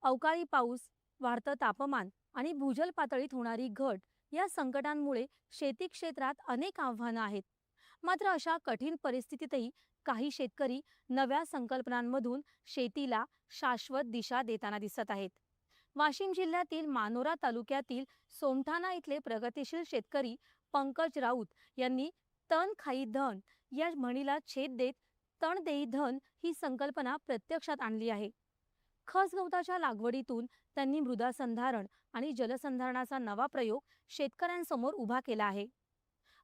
अवकाळी पाऊस, वाढतं तापमान आणि भूजल पातळीत होणारी घट या संकटांमुळे शेती क्षेत्रात अनेक आव्हानं आहेत. मात्र अशा कठीण परिस्थितीतही काही शेतकरी नव्या संकल्पनांमधून शेतीला शाश्वत दिशा देताना दिसत आहेत. वाशिम जिल्ह्यातील मानोरा तालुक्यातील सोमठाणा इथले प्रगतिशील शेतकरी पंकज राऊत यांनी तण खाई धन या म्हणीला छेद देत तण देई धन ही संकल्पना प्रत्यक्षात आणली आहे. खसगवताच्या लागवडीतून त्यांनी मृदा संधारण आणि जलसंधारणाचा नवा प्रयोग शेतकऱ्यांसमोर उभा केला आहे.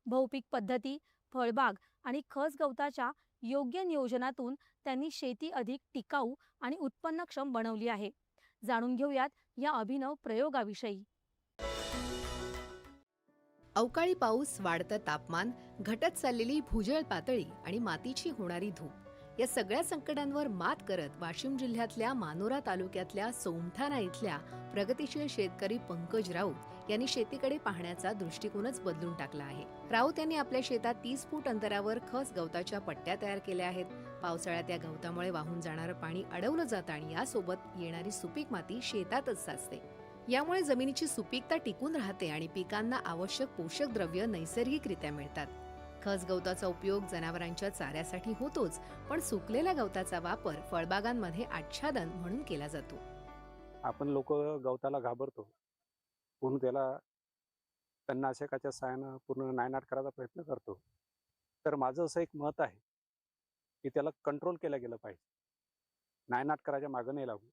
बहुपीक पद्धती, फळबाग आणि खसगवताच्या योग्य नियोजनातून त्यांनी शेती अधिक टिकाऊ आणि उत्पन्नक्षम बनवली आहे. जाणून घेऊयात या अभिनव प्रयोगाविषयी. अवकाळी पाऊस, वाढतं तापमान, घटत चाललेली भूजल पातळी आणि मातीची होणारी धूप या सगळ्या संकटांवर मात करत वाशिम जिल्ह्यातल्या मानोरा तालुक्यातल्या सोमठाणा इथल्या प्रगतिशील शेतकरी पंकज राऊत यांनी शेतीकडे पाहण्याचा दृष्टिकोनच बदलून टाकला आहे. राऊत यांनी आपल्या शेतात 30 फूट अंतरावर खस गवताच्या पट्ट्या तयार केल्या आहेत. पावसाळ्यात या गवतामुळे वाहून जाणारं पाणी अडवलं जातं आणि यासोबत येणारी सुपीक माती शेतातच साचते. यामुळे जमिनीची सुपीकता टिकून राहते आणि पिकांना आवश्यक पोषक द्रव्य नैसर्गिकरित्या मिळतात. खस गवताचा उपयोग जनावरांच्या चाऱ्यासाठी होतोच, पण सुकलेल्या गवताचा वापर फळबागांमध्ये आच्छादन म्हणून केला जातो. आपण लोक गवताला घाबरतो, पूर्ण त्याला तणनाशकाच्या सहाय्यानं पूर्ण नायनाट करायचा प्रयत्न करतो. तर माझं असं एक मत आहे की त्याला कंट्रोल केलं गेलं पाहिजे. नायनाट करायच्या मागं नाही लागू,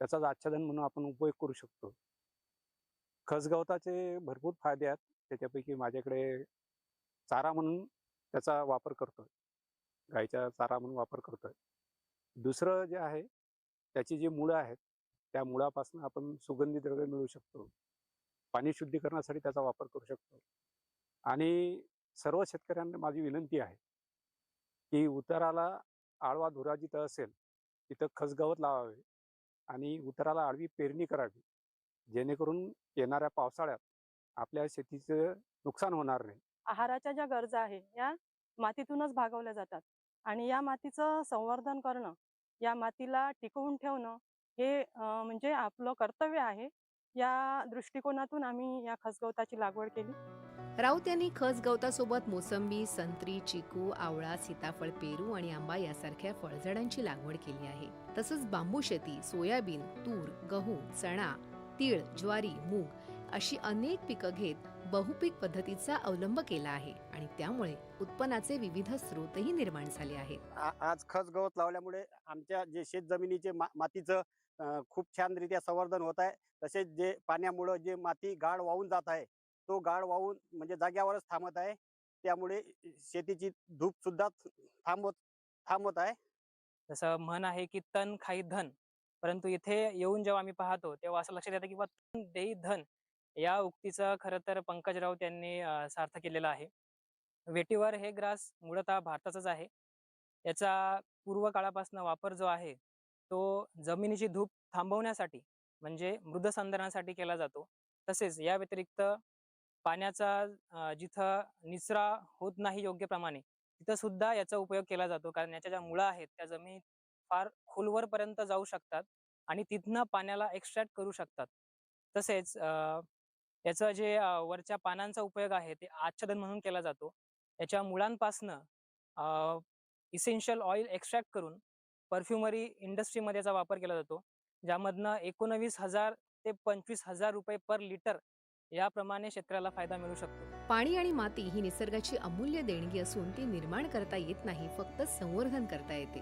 त्याचाच आच्छादन म्हणून आपण उपयोग करू शकतो. खसगवताचे भरपूर फायदे आहेत. त्याच्यापैकी माझ्याकडे चारा म्हणून त्याचा वापर करतोय, गाईचा चारा म्हणून वापर करतोय. दुसरं जे आहे, त्याची जी मुळं आहेत त्या मुळापासून आपण सुगंधी द्रव्य मिळवू शकतो. पाणी शुद्धीकरणासाठी त्याचा वापर करू शकतो. आणि सर्व शेतकऱ्यांना माझी विनंती आहे की उताराला आळवा धुरा जिथं असेल तिथं खसगवत लावावे आणि उताराला आडवी पेरणी करावी, जेणेकरून येणाऱ्या पावसाळ्यात आपल्या शेतीचं नुकसान होणार नाही. आहाराच्या ज्या गरजा आहे या मातीतूनच भागवल्या जातात आणि या मातीचं संवर्धन करणं, या मातीला टिकवून ठेवणं हे म्हणजे आपलं कर्तव्य आहे. या दृष्टिकोनातून आम्ही या खसगवताची लागवड केली. राऊत यांनी खस गवतासोबत मोसंबी, संत्री, चिकू, आवळा, सीताफळ, पेरू आणि आंबा यासारख्या फळझाडांची लागवड केली आहे. तसंच बांबू शेती, सोयाबीन, तूर, गहू, चणा, तीळ, ज्वारी, मूग अशी अनेक पिकं घेत बहुपीक पद्धतीचा अवलंब केला आहे आणि त्यामुळे उत्पन्नाचे विविध स्रोतही निर्माण झाले आहेत. आज खस गवत लावल्यामुळे आमच्या जे शेत जमिनीचे मातीचं खूप छानरित्या संवर्धन होत आहे. तसेच जे पाण्यामुळं जे माती गाळ वाहून जात आहे, तो गाळ वाहून म्हणजे जाग्यावरच थांबत आहे. त्यामुळे शेतीची धूप सुद्धा थांबत आहे. जसं म्हण आहे की तण खाई धन, परंतु इथे येऊन जेव्हा आम्ही पाहतो तेव्हा असं लक्षात येतं की तण देई धन या उक्तीचं खरं तर पंकज राऊत यांनी सार्थ केलेलं आहे. वेटीवर हे ग्रास मूळतः भारताचाच आहे. याचा पूर्व काळापासून वापर जो आहे तो जमिनीची धूप थांबवण्यासाठी म्हणजे मृदसंधारणासाठी केला जातो. तसेच या व्यतिरिक्त पाण्याचा जिथं निचरा होत नाही योग्य प्रमाणे तिथं सुद्धा याचा उपयोग केला जातो. कारण याच्या ज्या मुळा आहेत त्या जमिनीत फार खोलवरपर्यंत जाऊ शकतात आणि तिथनं पाण्याला एक्स्ट्रॅक्ट करू शकतात. तसेच याचं जे वरच्या पानांचा उपयोग आहे ते आच्छादन म्हणून केला जातो. याच्या मुळांपासनं इसेन्शियल ऑइल एक्स्ट्रॅक्ट करून परफ्युमरी इंडस्ट्रीमध्ये याचा वापर केला जातो, ज्यामधनं 19,000 ते 25,000 रुपये पर लिटर याप्रमाणे शेतकऱ्याला फायदा मिळू शकतो. पाणी आणि माती ही निसर्गाची अमूल्य देणगी असून ती निर्माण करता येत नाही, फक्त संवर्धन करता येते.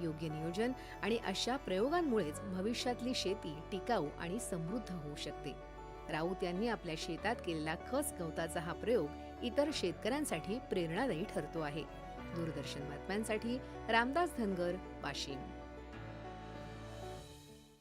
योग्य नियोजन आणि अशा प्रयोगांमुळेच भविष्यातली शेती टिकाऊ आणि समृद्ध होऊ शकते. राऊत यांनी आपल्या शेतात केलेला खस गवताचा हा प्रयोग इतर शेतकऱ्यांसाठी प्रेरणादायी ठरतो आहे. दूरदर्शन बातम्यांसाठी रामदास धनगर, वाशिम.